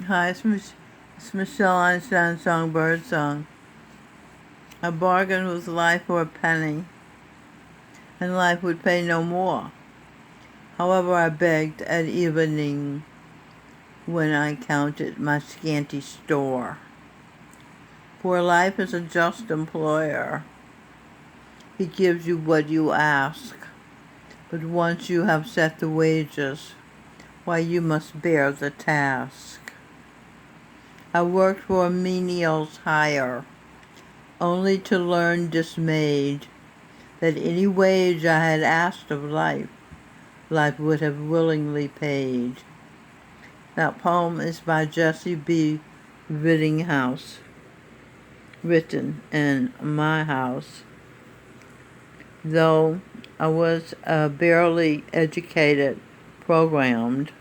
Hi, it's Michelle Einstein song, Bird Song. I bargained with life for a penny, and life would pay no more. However, I begged at evening when I counted my scanty store. For life is a just employer. He gives you what you ask, but once you have set the wages, why you must bear the task. I worked for a menial's hire, only to learn dismayed that any wage I had asked of life, life would have willingly paid. That poem is by Jessie B. Rittinghouse, written in my house. Though I was a barely educated, programmed,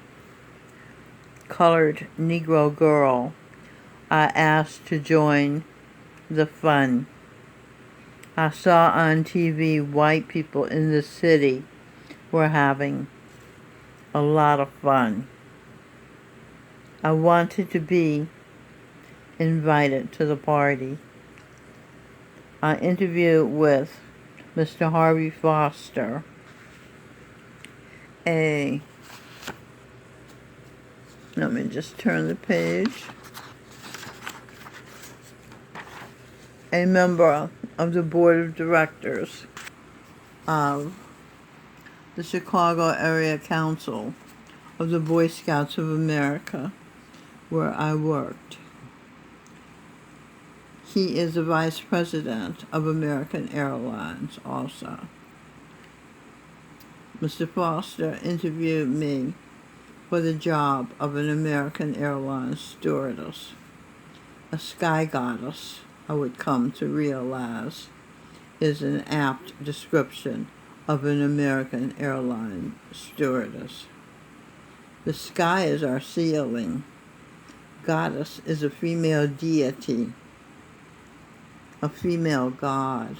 colored Negro girl, I asked to join the fun. I saw on TV white people in the city were having a lot of fun. I wanted to be invited to the party. I interviewed with Mr. Harvey Foster, let me just turn the page, a member of the board of directors of the Chicago Area Council of the Boy Scouts of America, where I worked. He is the vice president of American Airlines also. Mr. Foster interviewed me for the job of an American Airlines stewardess, a sky goddess, I would come to realize, is an apt description of an American airline stewardess. The sky is our ceiling. Goddess is a female deity, a female god.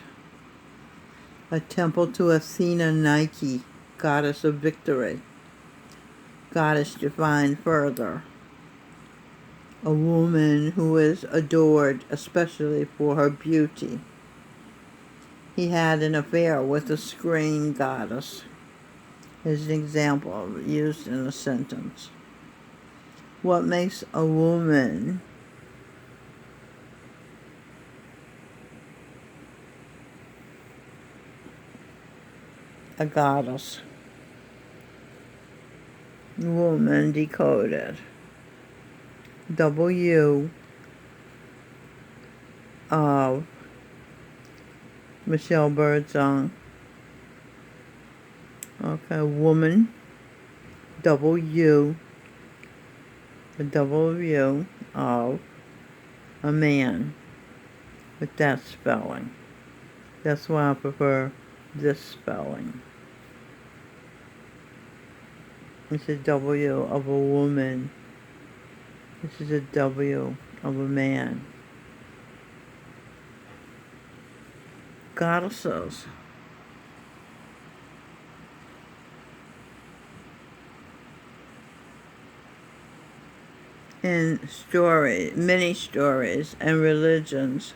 A temple to Athena Nike, goddess of victory. Goddess defined further. A woman who is adored especially for her beauty. He had an affair with a screen goddess, is an example used in a sentence. What makes a woman a goddess? Woman decoded. W of Michelle Birdsong. Okay, woman. W. A W of a man with that spelling. That's why I prefer this spelling. It's a W of a woman. This is a W of a man. Goddesses. In many stories and religions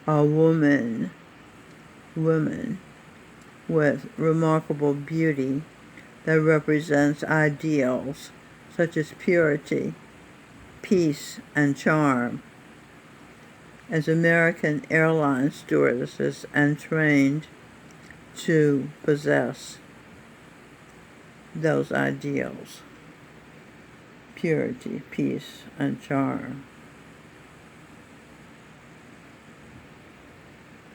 are women with remarkable beauty that represents ideals such as purity, peace, and charm. As American Airlines stewardesses and trained to possess those ideals: purity, peace, and charm.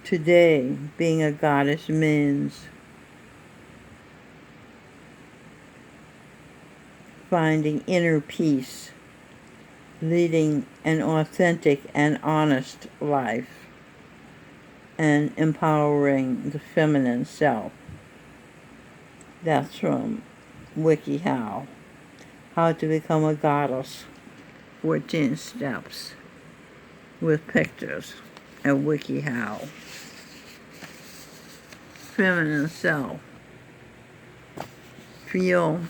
Today, being a goddess means finding inner peace, leading an authentic and honest life, and empowering the feminine self. That's from WikiHow. How to Become a Goddess, 14 Steps, with pictures at WikiHow. Feminine self. Feel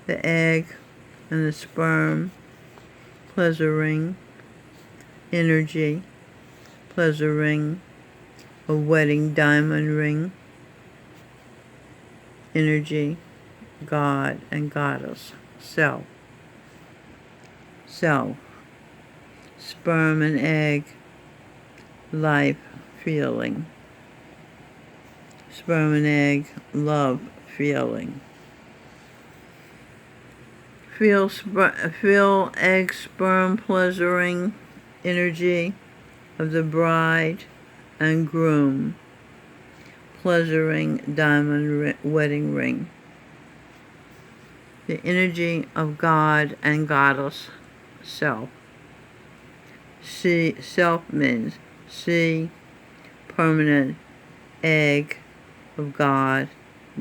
the egg and the sperm pleasure ring, energy, pleasure ring, a wedding diamond ring, energy, God and Goddess, self, self, sperm and egg, life, feeling, sperm and egg, love, feeling. Feel egg, sperm, pleasuring, energy of the bride and groom, pleasuring diamond wedding ring. The energy of God and Goddess, self. See, self means see, permanent, egg of God,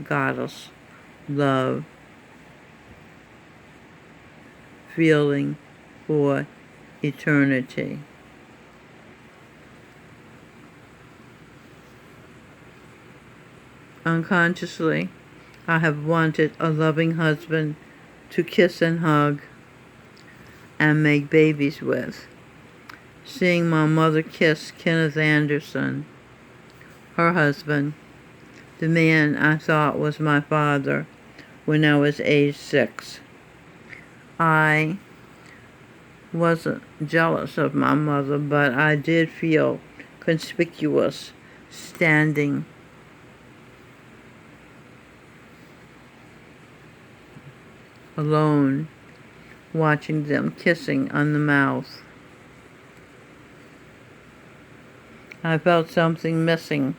Goddess, love, feeling for eternity. Unconsciously, I have wanted a loving husband to kiss and hug and make babies with. Seeing my mother kiss Kenneth Anderson, her husband, the man I thought was my father when I was age 6. I wasn't jealous of my mother, but I did feel conspicuous standing alone, watching them kissing on the mouth. I felt something missing,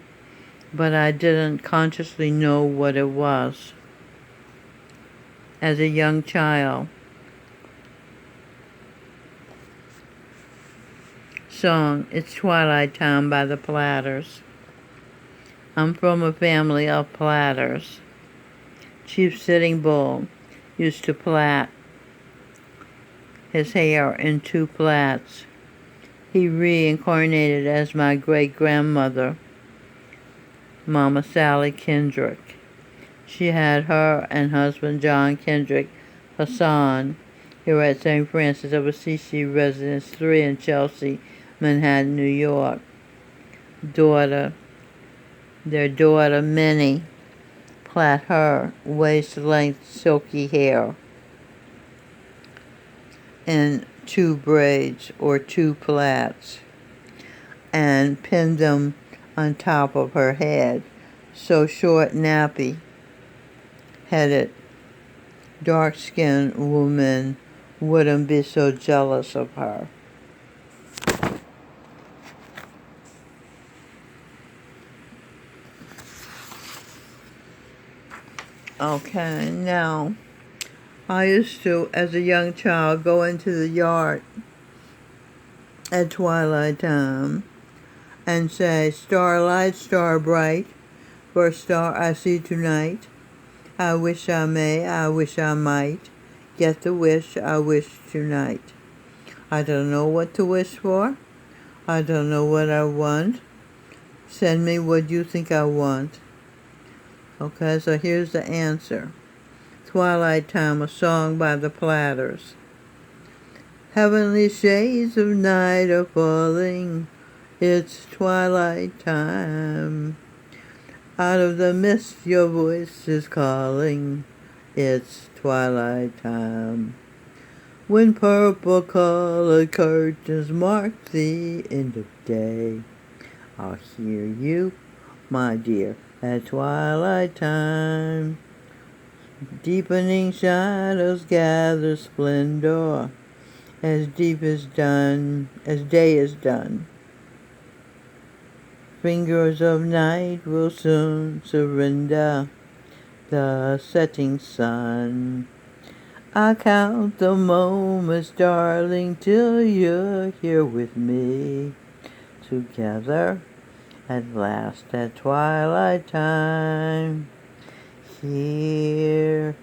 but I didn't consciously know what it was. As a young child, song It's Twilight Time by the Platters. I'm from a family of platters. Chief Sitting Bull used to plait his hair in 2 plaits. He reincarnated as my great-grandmother, Mama Sally Kendrick. She had her and husband John Kendrick Hassan here at St. Francis of Assisi Residence 3 in Chelsea, Manhattan, New York. Their daughter Minnie, plait her waist-length silky hair in 2 braids or 2 plaits and pinned them on top of her head so short nappy headed dark-skinned women wouldn't be so jealous of her. Okay, now I used to, as a young child, go into the yard at twilight time and say, "Starlight, star bright, first star I see tonight. I wish I may, I wish I might, get the wish I wish tonight. I don't know what to wish for. I don't know what I want. Send me what you think I want." Okay, so here's the answer. Twilight Time, a song by the Platters. Heavenly shades of night are falling. It's twilight time. Out of the mist your voice is calling. It's twilight time. When purple-colored curtains mark the end of day, I'll hear you, my dear, at twilight time. Deepening shadows gather splendor as day is done. Fingers of night will soon surrender the setting sun. I count the moments, darling, till you're here with me. Together at last at twilight time. Here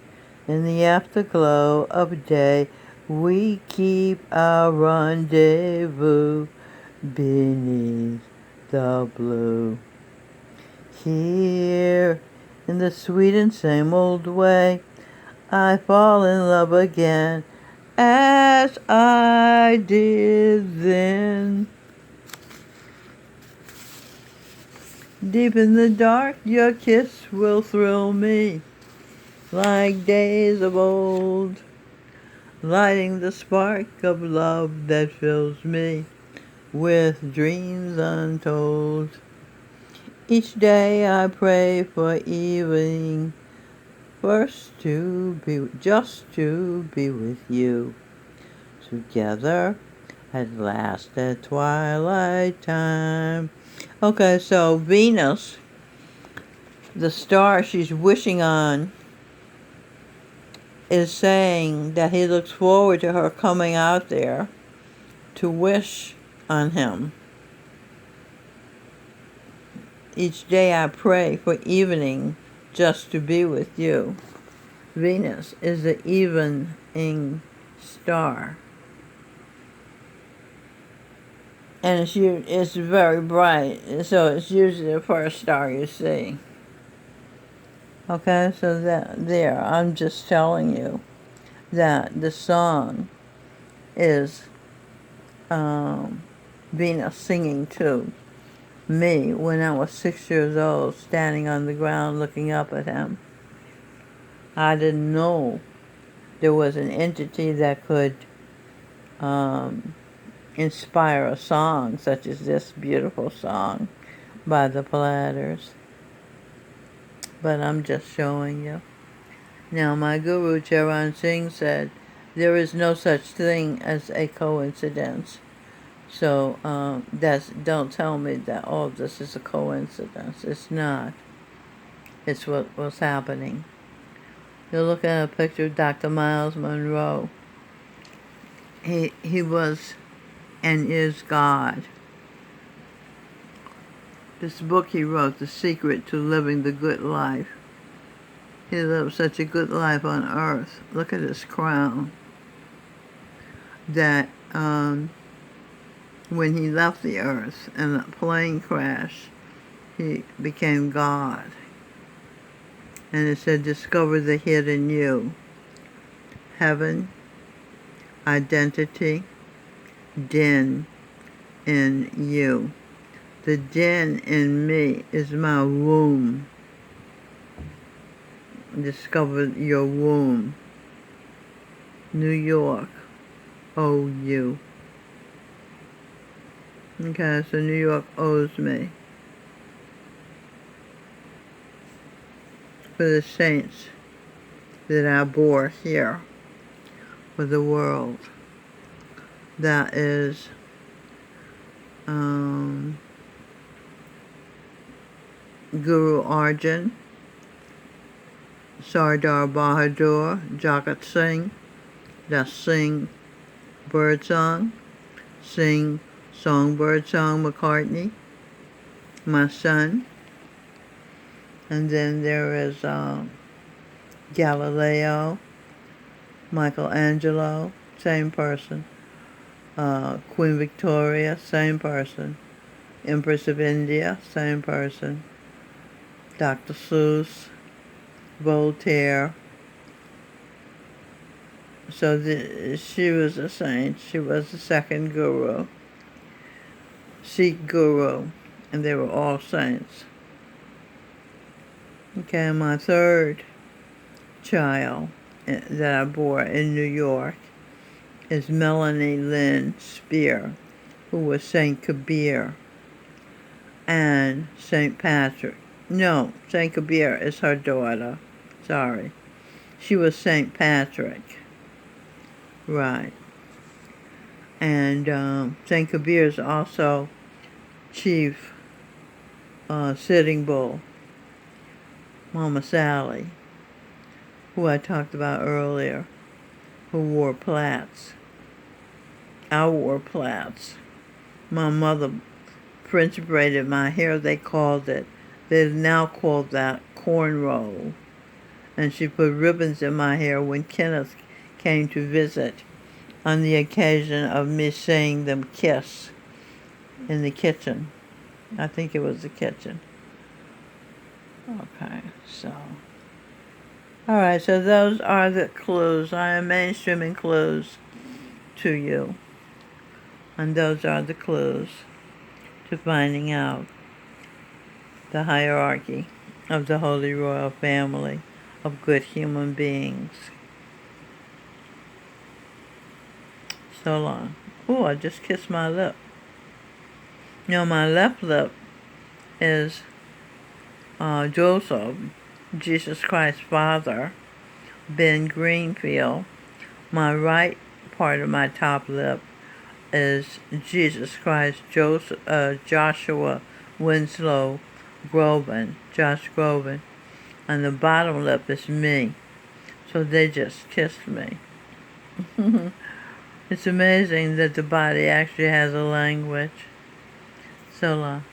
in the afterglow of day, we keep our rendezvous beneath the blue. Here in the sweet and same old way, I fall in love again as I did then. Deep in the dark, your kiss will thrill me like days of old, lighting the spark of love that fills me with dreams untold. Each day I pray for evening, just to be with you, together at last at twilight time. Okay, so Venus, the star she's wishing on, is saying that he looks forward to her coming out there to wish on him. Each day I pray for evening just to be with you. Venus is the evening star. And it's very bright, so it's usually the first star you see. Okay, so I'm just telling you that the song is Venus singing to me when I was 6 years old, standing on the ground looking up at him. I didn't know there was an entity that could inspire a song such as this beautiful song by the Platters. But I'm just showing you. Now, my guru, Charan Singh, said, there is no such thing as a coincidence. So don't tell me that, oh, this is a coincidence. It's not. It's what's happening. You're looking at a picture of Dr. Miles Monroe. He was and is God. This book he wrote, The Secret to Living the Good Life. He lived such a good life on earth. Look at his crown. That when he left the earth in a plane crash, he became God. And it said, discover the hidden you. Heaven, identity, den in you. The den in me is my womb. Discover your womb. New York, OU. Okay, so New York owes me for the saints that I bore here for the world. That is Guru Arjan, Sardar Bahadur, Jagat Singh, that's Singh Birdsong, Singh Songbird Song McCartney, my son. And then there is Galileo, Michelangelo, same person. Queen Victoria, same person. Empress of India, same person. Dr. Seuss, Voltaire. So she was a saint. She was the second guru, Sikh guru, and they were all saints. Okay, my third child that I bore in New York is Melanie Lynn Spear, who was Saint Kabir and Saint Patrick. No, Saint Kabir is her daughter. Sorry. She was Saint Patrick. Right. And Saint Kabir is also Chief Sitting Bull, Mama Sally, who I talked about earlier, who wore plaits. I wore plaits. My mother French braided my hair, they now called that cornrow. And she put ribbons in my hair when Kenneth came to visit on the occasion of me seeing them kiss in the kitchen. I think it was the kitchen. Okay, so. All right, so those are the clues. I am mainstreaming clues to you. And those are the clues to finding out the hierarchy of the Holy Royal Family of good human beings. So long. Oh, I just kissed my lip. My left lip is Joseph, Jesus Christ's father, Ben Greenfield. My right part of my top lip is Jesus Christ, Joshua Winslow Groban, Josh Groban. And the bottom lip is me. So they just kissed me. It's amazing that the body actually has a language. So long.